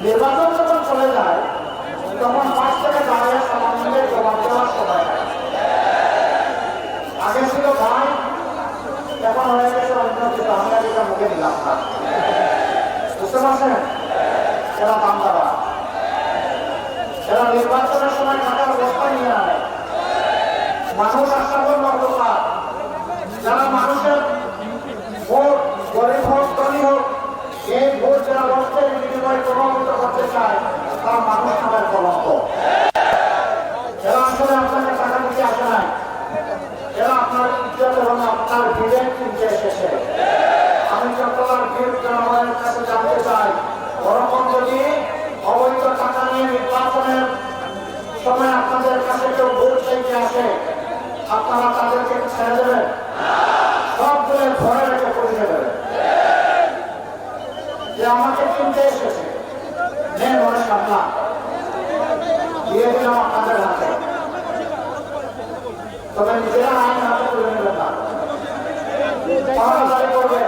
নির্বাচন যখন চলে যায় তখন পাঁচ থেকে দাঁড়িয়ে সমাজ মিলে জবাব দেওয়ার সময় আগে ছিল ভাই, এখন হয়ে গেছে অন্য কিছু। আমরা যেটা মুখে দিলাম না, বুঝতে পারছেন? এরা বাংলারা, এরা নির্বাচনের সময় টাকার অবস্থা নিয়ে আনে। মানুষ আশ্বাসন অবস্থা, যারা মানুষের ভোট, গরিব হোক ধনী হোক, এই ভোট যারা রক্তের বিনিময়ে প্রভাবিত করতে চায় তারা মানুষ নামের কলঙ্ক। এরা আসলে আপনাকে টাকা দিতে আসে নাই, এরা আপনার ইজ্জত এবং আপনার ভিড়ে কিনতে এসেছে। আমি চট্টগ্রাম ভিড় জনগণের কাছে জানতে চাই, ওরকম যদি অবৈধ টাকা নিয়ে নির্বাচনের সময় আপনাদের কাছে কেউ ভোট চাইতে আসে, আপনারা তাদেরকে ছেড়ে দেবেন? সবগুলো ঘরে রেখে পরিচয় দেবেন যে আমাকে কিনতে এসেছে, নেন মনে সামলা দিয়ে দিলাম আপনাদের হাতে। তবে নিজেরা আইন হাতে তুলে নেবেন না, পাহাড়ি করবে।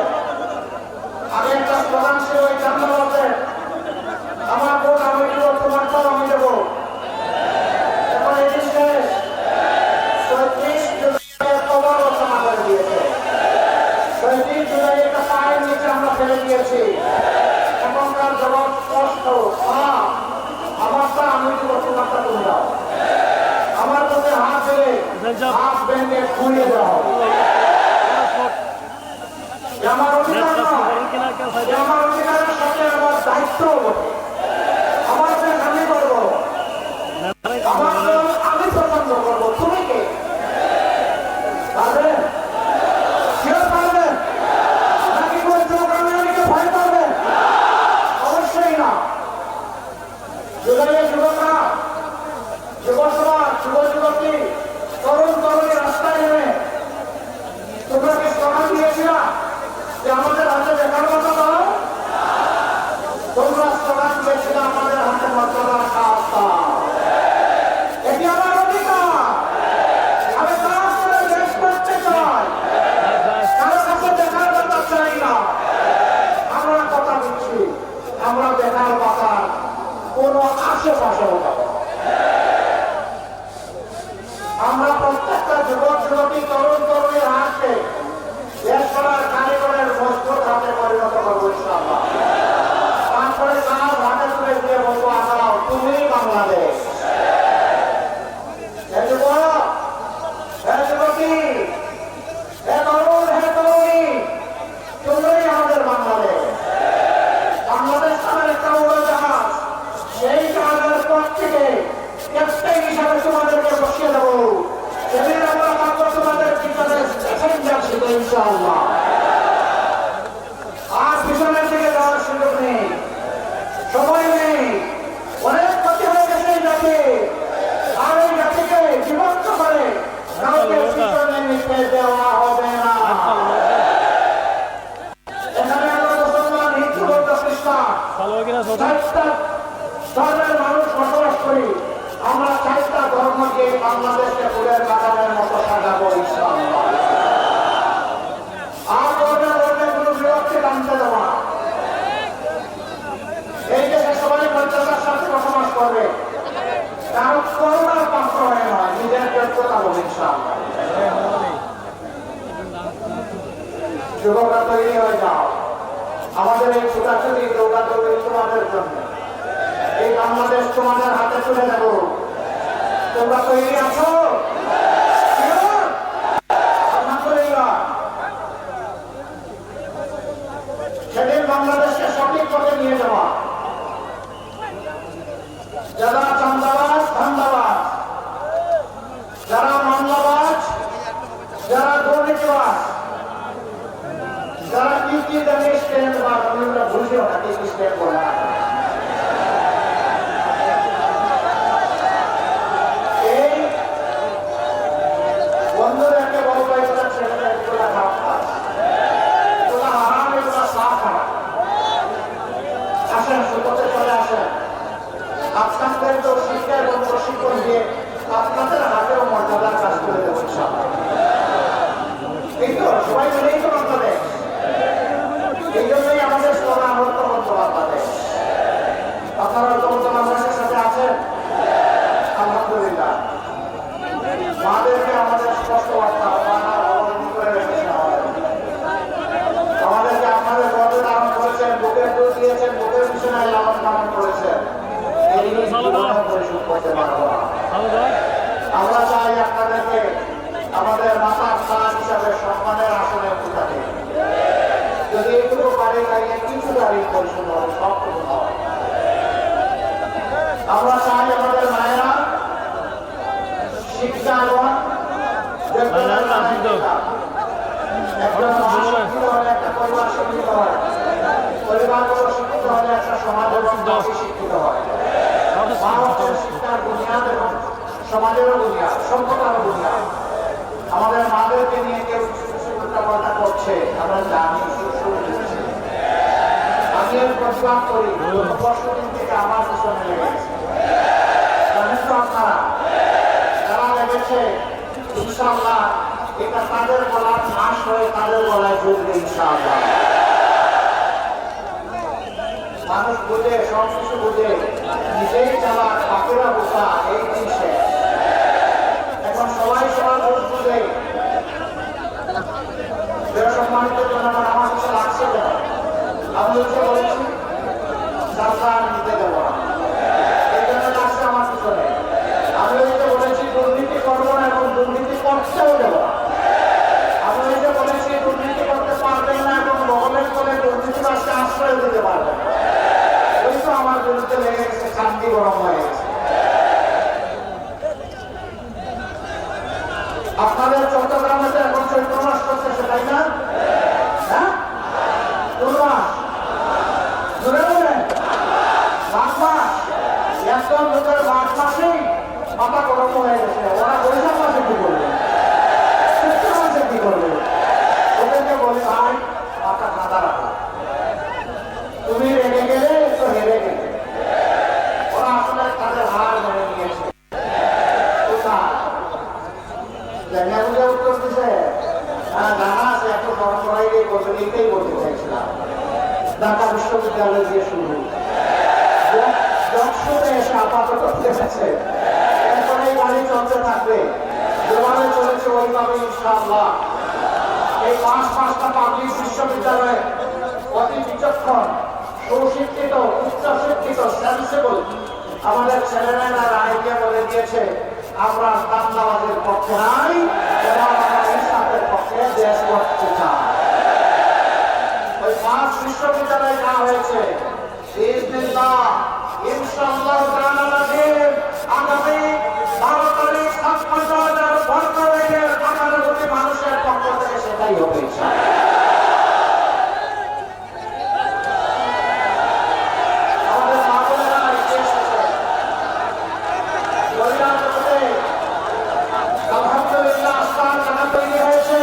আগে একটা স্লোগান ছিল ওই জানতে আমার ভোট আমি দেবো, তোমার পর আমি দেবো। হাত ভেঙে খুঁড়িয়ে দেওয়া হবে। আমার অধিকার নয়, আমার অধিকারের সাথে আমার দায়িত্বও বটে। আমার দেশ আমি করবো, আমার দল আমি পছন্দ করবো। তুমি কে পারবেন? কেউ পারবেন নাকি কোনো যুবককে ভয় করবেন? অবশ্যই না। যুবকের যুবকরা, যুব সমাজ, যুব যুবতী, তরুণ তরুণী রাস্তায় নেমে তোমরা কি স্লোগান দিয়েছিলা যে আমাদের হাতে দেখার মতো দাও? তোমরা স্লোগান দিয়েছিল আমাদের হাতে মর্যাদা সাহস দাও। এটি আমার অধিকার। আমি কাজ করে দেশ করতে চাই, কারো কাছে দেখার কথা চাই না। আমরা কথা দিচ্ছি, আমরা দেখার কথা কোন আশেপাশেও যাব। আমরা প্রত্যেকটা যুবক যুবতী, তরুণ তরুণীর হাতকে দেশ করার কারিগরের মজবুত হাতে পরিণত করবো ইনশাআল্লাহ। তারপরে কাজ হাতে তুলে দিয়ে বলবো আগাও তুমি বাংলাদেশ। হে যুবক, হে যুবতী, হে তরুণ, হে তরুণী, তোমরাই আমাদের বাংলাদেশ। বাংলাদেশ নামের একটা উড়োজাহাজ, সেই জাহাজের পর থেকে ক্যাপ্টেন হিসাবে তোমাদেরকে বসিয়ে দেবো। সেদিন আমরা মাত্র তোমাদের পিছনে প্যাসেঞ্জার ছিল ইনশাআল্লাহ। আর পিছনের দিকে যাওয়ার সুযোগ নেই, সময় নেই। অনেক ক্ষতি হয়ে গেছে এই জাতি। আর এই জাতিকে জীবন্ত করে কাউকে পিছনে নিতে দেওয়া হবে না। এখানে আমরা মুসলমান, হিন্দু, বৌদ্ধ, খ্রিস্টান চারটা ধর্মের মানুষ বসবাস করি। আমরা চারটা ধর্মকে বাংলাদেশকে ফুলের বাগানের মতো সাজাবো ইনশাআল্লাহ। আর ধর্মে কোনো বিরক্তি টানতে দেওয়া। এই দেশে সবাই মর্যাদার সাথে বসবাস করবে, কারো করোনার পাত্র হয়ে নয়, নিজের যোগ্যতা বলে ইনশাআল্লাহ। যুবকরা তৈরি হয়ে যাও। আমাদের এই ছোটাছুটি দৌড়াদৌড়ি তোমাদের জন্য। এই বাংলাদেশ তোমাদের হাতে তুলে দেব। তোমরা তৈরি আছো? সেদিন বাংলাদেশকে সঠিক পথে নিয়ে যাওয়া। যারা চান্দাবাজ, ধান্দাবাজ, যারা মামলাবাজ, যারা দুর্নীতিবাজ, যারা কি জানি স্ট্যান্ড বা আমরা বুঝিও না কি স্ট্যান্ড বলে না। এই বন্ধুদেরকে বলবো এগুলা ছেলেরা, এগুলা খারাপ কাজ, এগুলা হারাম, এগুলা সাফ হারাম। আসেন, সুপথে চলে আসেন। আপনাদের তো শিক্ষা এবং প্রশিক্ষণ দিয়ে আপনাদের হাতেও মর্যাদার কাজ করে দেবো ইনশাআল্লাহ। এই তো সবাই মিলেই তো বাংলাদেশ। এই জন্যই আমাদের স্লোগান ঐক্যবদ্ধ বাংলাদেশ। আপনারা ঐক্যবদ্ধ বাংলাদেশের সাথে আছেন? আলহামদুলিল্লাহ। মাদেরকে আমাদের স্পষ্ট বার্তা করে রেখেছেন। আমাদেরকে আপনাদের গর্বে ধারণ করেছেন, বুকের দুধ দিয়েছেন, বুকের পিছনে লালন পালন করেছেন। পরিশোধ করতে পারবো না। আমরা চাই আপনাদেরকে আমাদের মাতার স্থান হিসাবে সম্মানের আসনে উঠাতে। যদি এটুকু পারি তাইলে কিছু তারিখ পরিশোধ হবে, সবটুকু হয়। আমরা চাই আমাদের মায়েরা শিক্ষা এবং একটা পরিবার শিক্ষিত হয়, পরিবারগুলো শিক্ষিত হলে একটা সমাজ এবং দেশই শিক্ষিত হয়। মা হচ্ছেন শিক্ষার বুনিয়াদ এবং সমাজেরও বুনিয়াদ, সভ্যতারও বুনিয়াদ। আমাদের মাদেরকে নিয়ে কেউ কথা করছে, আমরা জানি, আমি এর প্রতিবাদ করি। দিন থেকে আমার পিছনে লেগেছে, জানেন তো আপনারা, যারা লেগেছে ইনশাআল্লাহ এটা তাদের গলার ফাঁস হয়ে তাদের গলায় ঢুকবে ইনশাআল্লাহ। মানুষ বুঝে, সব কিছু বুঝে, নিজেই চালাক, বাকিরা বোকা, এই জিনিসে এখন সবাই সবার ভোট বুঝে। সম্মানিত জনগণ, আমার কাছে লাগছে কেন? আমি হচ্ছে বলেছি সরকার নিতে দেবো না, এই জন্য লাগছে আমার পিছনে। আমি হচ্ছে বলেছি দুর্নীতি করবো না এবং দুর্নীতি তাই না? হ্যাঁ, কোন মাস? ধরে বলেন মাঘ মাস। একদম লোকের মাঘ মাসেই মাথা গরম হয়ে গেছে, ওরা বৈশাখ মাসে কি করবে, চৈত্র মাসে কি করবে? ওদেরকে বলে ভাই মাথা ঠান্ডা রাখো, তুমি রেগে গেলে তো হেরে গেলে। ওরা আসলে তাদের হার মেনে নিয়েছে। উত্তর দিছে জানা আছে, এত গরম করাই দিয়ে করবে, এইটাই বলতে চাইছিলাম। ঢাকা বিশ্ববিদ্যালয় দিয়ে শুরু, এসে আপাতত দেখেছে, এরপরে এই গাড়ি চলতে থাকবে, যেভাবে চলেছে ওইভাবে ইনশাআল্লাহ। এই 5টা পাবলিক বিশ্ববিদ্যালয়ে অতি বিচক্ষণ, সুশিক্ষিত, উচ্চশিক্ষিত, সেন্সিবল আমাদের ছেলেমেয়েরা রায়কে বলে দিয়েছে আমরা দাঙ্গাবাজের পক্ষে নাই, এবং আমরা ইনসাফের পক্ষে দেশ করতে চাই। ওই 5 বিশ্ববিদ্যালয়ে যা হয়েছে ইনশাআল্লাহ আগামী 12 তারিখ 7,000 বর্গমাইলের 18 কোটি মানুষের পক্ষ থেকে সেটাই হবে। আলহামদুলিল্লাহ আস্থার জানা তৈরি হয়েছে।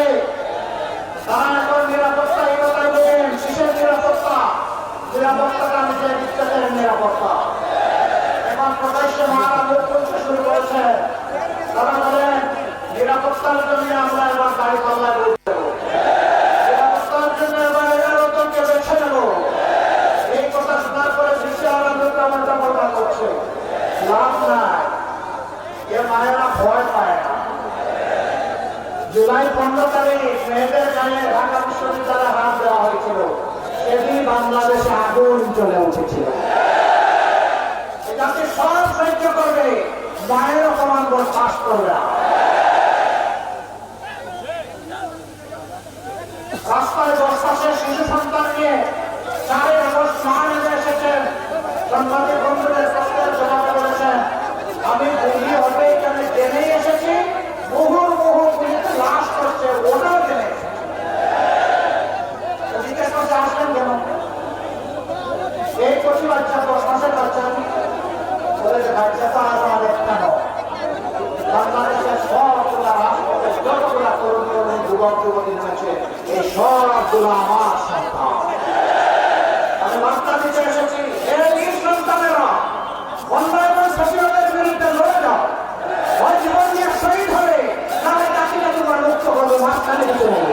তারা এখন নিরাপত্তাহীনতায় ভোগেন। কিসের নিরাপত্তা? নিরাপত্তাটা নিজের ইচ্ছাদের নিরাপত্তা। এখন প্রকাশ্যে মারা মুখ করতে শুরু করেছে। তারা বলেন নিরাপত্তার জন্য আমরা এবার গাড়ি পাল্লা করে দেব, নিরাপত্তার জন্য এবার 11 জনকে বেছে নেব। এই কথা শোনার পরে বিশ্বে আনন্দটা বর্ণনা করছে। লাভ নাই, এর মায়েরা ভয় পায় না। জুলাই 15 তারিখ মেয়েদের গায়ে ঢাকা বিশ্ববিদ্যালয়ে হাত দেওয়া হয়েছিল, সেদিন বাংলাদেশে আগুন চলে উঠেছিল। এটাকে সব সহ্য করবে, মায়ের অপমান পাস করবে না। রাস্তায় 10 মাসের শিশু সন্তান নিয়ে 4 আগস্ট মহানগরে এসেছেন, সাংবাদিক বন্ধুদের প্রশ্নের জবাব করেছেন আমি গুলি হবে এখানে জেনেই এসেছি, মুহুর গুলিতে লাশ করছে ওটাও জেনে এসেছি। জিজ্ঞেস করছে আসলেন কেন? এই কচি বাচ্চা 10 মাসের বাচ্চা বলেছে বাচ্চা তো আজ আমাদের কেন বাংলাদেশের সবগুলা রাষ্ট্রের যতগুলা তরুণ তরুণ যুবক যুবতী রয়েছে এই সবগুলো আমার সন্তান। আমি বার্তা দিতে এসেছি, এই সন্তানেরা অন্যায় সচিবের বিরুদ্ধে লড়ে যাও, ওই জীবন নিয়ে শহীদ হবে, তাহলে চাকরিটা তোমার মুক্ত করবে, মাঝখানে দিতে হবে।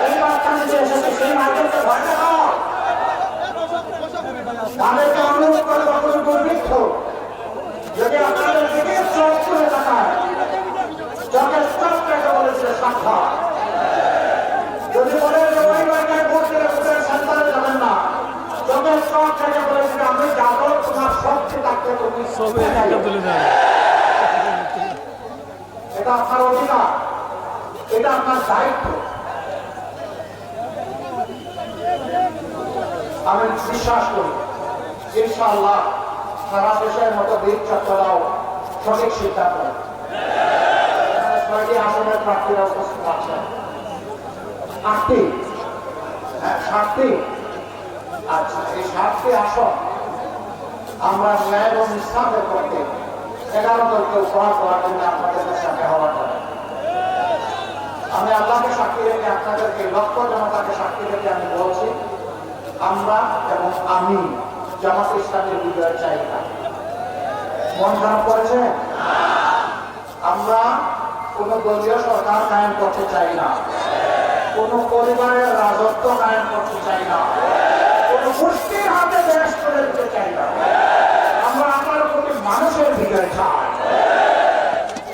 এই বার্তা দিতে এসেছি, সেই মাধ্যমে ভয় দেখাও, তাদেরকে অনুরোধ করে কোনো দুর্বৃত্ত যদি আপনাদের দিকে চোখ করে তাকায়, চোখের চোখ রেখে বলেছে সাক্ষাৎ, যদি বলে যে ওই বাড়িটায় ভোট দিলে ভোটের সন্তানে যাবেন না, চোখের চোখ রেখে বলেছে আমি যাবো, তোমার শক্তি থাকতে তুমি এটা আপনার অধিকার, এটা আপনার দায়িত্ব। আমি বিশ্বাস করি ইনশাআল্লাহ সারা দেশের মতো বীর চট্টরাও সঠিক সিদ্ধান্ত। 6টি আসনের প্রার্থীরা উপস্থিত আছেন, 8টি, 7টি। আচ্ছা, এই 7টি আসন আমরা ন্যায় এবং ইসলামের পক্ষে 11 দলকে উপহার করার জন্য আপনাদের সাথে হওয়া যায়। আমি আল্লাহকে সাক্ষী রেখে আপনাদেরকে লক্ষ জনতাকে সাক্ষী রেখে আমি বলছি আমরা এবং আমি জামাত ইসলামের বিজয় চাই না। মন খারাপ করেছে? আমরা কোন দলীয় সরকার কায়েম করতে চাই না, কোন পরিবারের রাজত্ব কায়েম করতে চাই না, কোন গোষ্ঠীর হাতে দেশ করে দিতে চাই না। আমরা আপনার প্রতি মানুষের বিজয় চাই,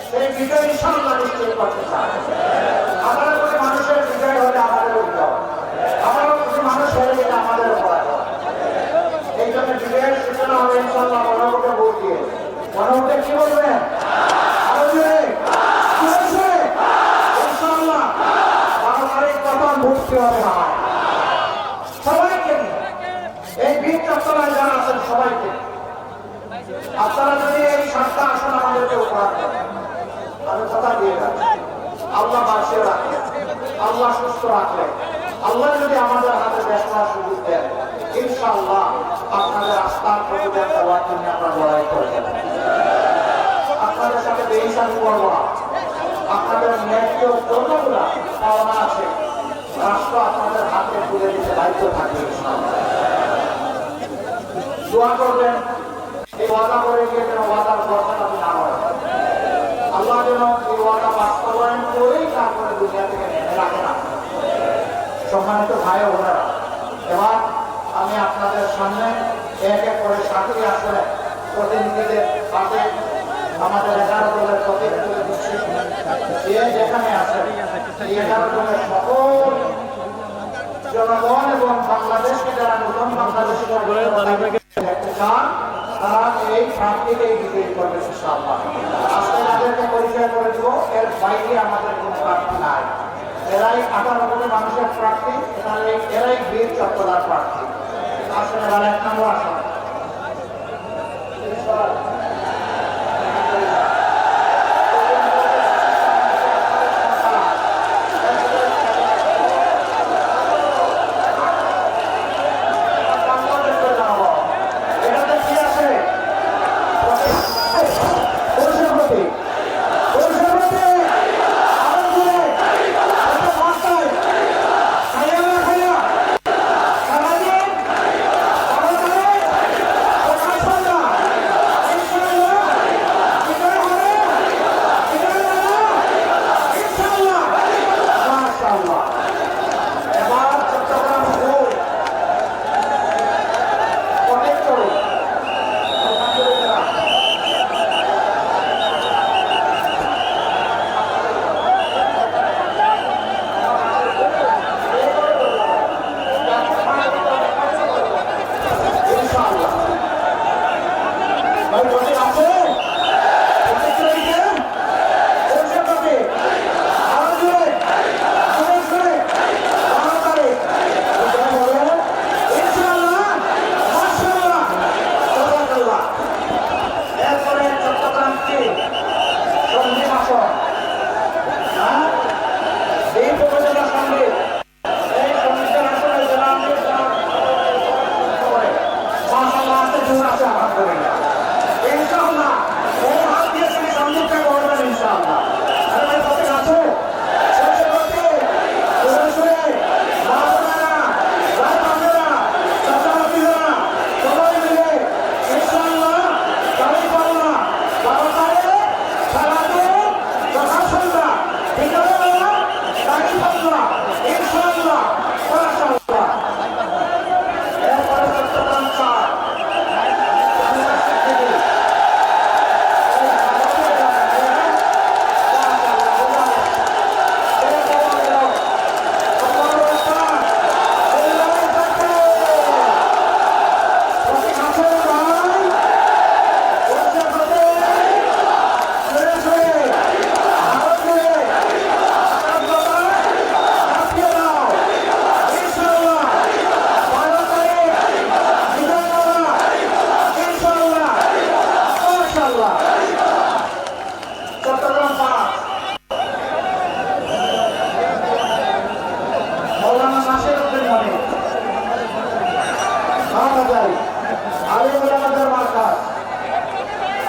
সেই বিজয় ইনশাআল্লাহ নিশ্চিত করতে চাই। আমাদের প্রতি মানুষের বিজয় হলে আমাদের উদ্যোগ, আমাদের প্রতি মানুষ হলে যেটা আমাদের পরাজয়। এই জন্য বিজয়ের সূচনা হবে ইনশাআল্লাহ গণভোটে ভোট দিয়ে। গণভোটে কি বলবেন? আরো জোরে ইনশাআল্লাহ 12 তারিখ প্রথম ভোট হবে না সবাইকে, এই বীর চট্টগ্রামে যারা আছেন সবাইকে। আপনারা যদি এই 7টা আসন আমাদেরকে উপহার করেন, আমি কথা দিয়ে যাচ্ছি, আল্লাহ বাঁচিয়ে রাখেন, আল্লাহ সুস্থ রাখলে, আল্লাহ যদি আমাদের হাতে দেশ করার সুযোগ দেন, ইনশাআল্লাহ আপনাদের আস্থার প্রতিদান দেওয়ার জন্য আমরা লড়াই করবেন। আপনাদের সাথে বেহিসাবি করবো না। আপনাদের ন্যায্য যতগুলো পাওনা আছে রাষ্ট্র আপনাদের হাতে তুলে দিতে দায়িত্ব থাকবে। দোয়া করবেন এই ওয়াদা করে গিয়ে যেন ওয়াদার বরকত না হয়। আল্লাহ যেন এই ওয়াদা বাস্তবায়ন করেই তারপরে দুনিয়া থেকে নেমে রাখে না। সম্মানিত ভাই ও বোনেরা, এবার আমি আপনাদের সামনে এক এক করে সাথী আসলে প্রতিনিধিদের সাথে আমাদের 11 দলের প্রতিনিধি দিচ্ছি। যেখানে আছে এই 11 দলের সকল জনগণ এবং বাংলাদেশকে যারা নতুন বাংলাদেশে দেখতে চান তারা এই প্রার্থীকে বিজয়ী করবে ইনশাআল্লাহ। আজকে তাদেরকে পরিচয় করে দেব, এর বাইরে আমাদের কোনো প্রার্থী নাই। এরাই 18 কোটি মানুষের প্রার্থী, এরাই বীর চট্টলার প্রার্থী। আসলে এবার 1 নম্বর আসন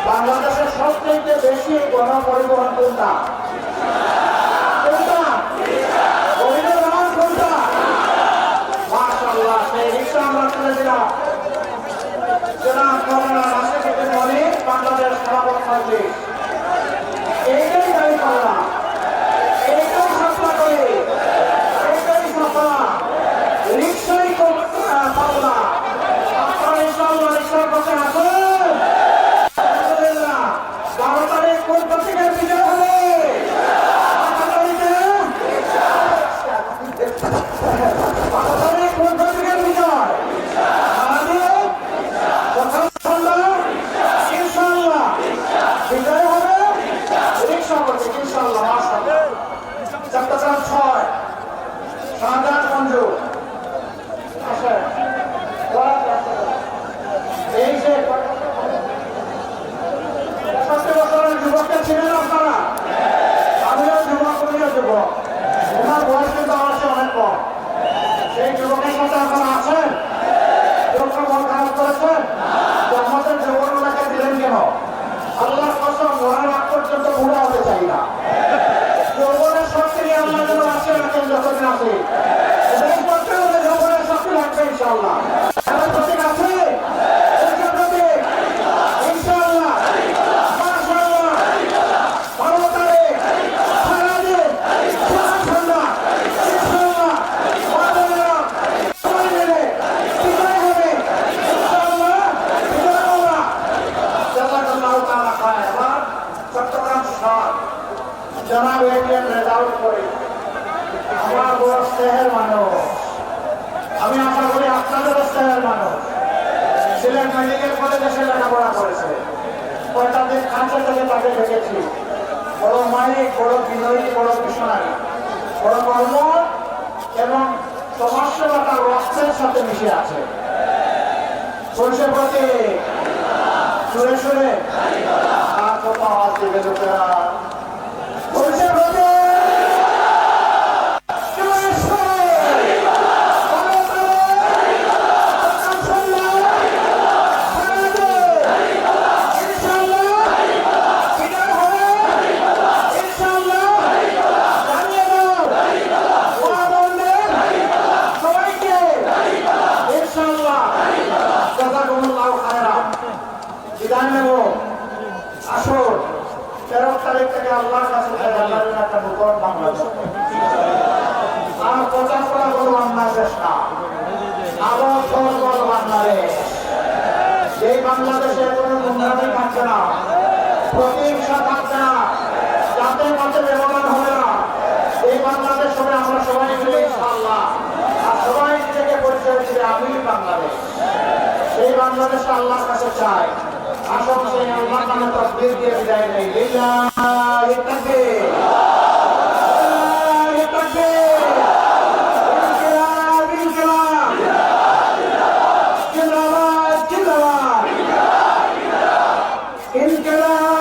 বাংলাদেশের সবচেয়ে বেশি গণপরিবহন কোনটা? মাশাআল্লাহ, সেই রিক্সা আমরা তুলে দিলাম। বাংলাদেশ সভাপতি এইটাই দাবি করলাম, এইটাই সফল করে, এইটাই সফল রিক্সাই পাবনা। আপনারা ইনশাআল্লাহ রিক্সার পথে আসুন। 12 তারিখ কোন পত্রিকার বিজয় হবে? 12 তারিখ কোন পত্রিকার বিজয়? ইনশাআল্লাহ বিজয় আছে দেশ করতে হলে জনগণের শক্তি লাগবে ইনশাআল্লাহ। এমন প্রতীক আছে প্রতীক ইনশাআল্লাহ মাশাআল্লাহ 12 তারিখ সারাদিন সারা সন্ধ্যা ইনশাআল্লাহ মাদারেরা সবাই মিলে বিজয় হবে ইনশাআল্লাহ বিজয় হবে। জাযাকাল্লাহু তাআলা খায়র। এবার চট্টগ্রাম শহর জনাব এটিএম রেজাউল করে আমার বড় স্নেহের মানুষ, আমি আশা করি আপনাদেরও স্নেহের মানুষ। সিলেট মেডিকেল কলেজে সে লেখাপড়া করেছে, কয়টা দিন কাছে থেকে তাকে দেখেছি। বড় মালিক, বড় বিনয়ী, বড় মিশনারি, বড় কর্ম এবং সমাজসেবা তার রক্তের সাথে মিশে আছে। পুরুষের প্রতি সুরে সুরে আর কত আওয়াজ দিবে লোকেরা। পুরুষের প্রতি বিধান নেব। আসুন 13 তারিখ থেকে আল্লাহর কাছে আল্লাহর একটা নতুন বাংলাদেশ আর 50 টাকা কোনো বাংলাদেশ না, আবার সরকার বাংলাদেশ। এই বাংলাদেশে কোনো নোংরামি থাকছে না, প্রতিহিংসা থাকছে না, জাতের মধ্যে ব্যবধান হবে না। এই বাংলাদেশ হবে আমরা সবাই মিলে ইনশাআল্লাহ। আর সবাই নিজেকে পরিচয় দিবে আমি বাংলাদেশ। সেই বাংলাদেশটা আল্লাহর কাছে চাই। আসুন সেই আল্লাহর নামে তাকবীর দিয়ে বিদায় নেই। লিল্লাহি তাকবীর, লিল্লাহি তাকবীর, ইনকিলাব ইনকিলাব, জিন্দাবাদ জিন্দাবাদ, ইনকিলাব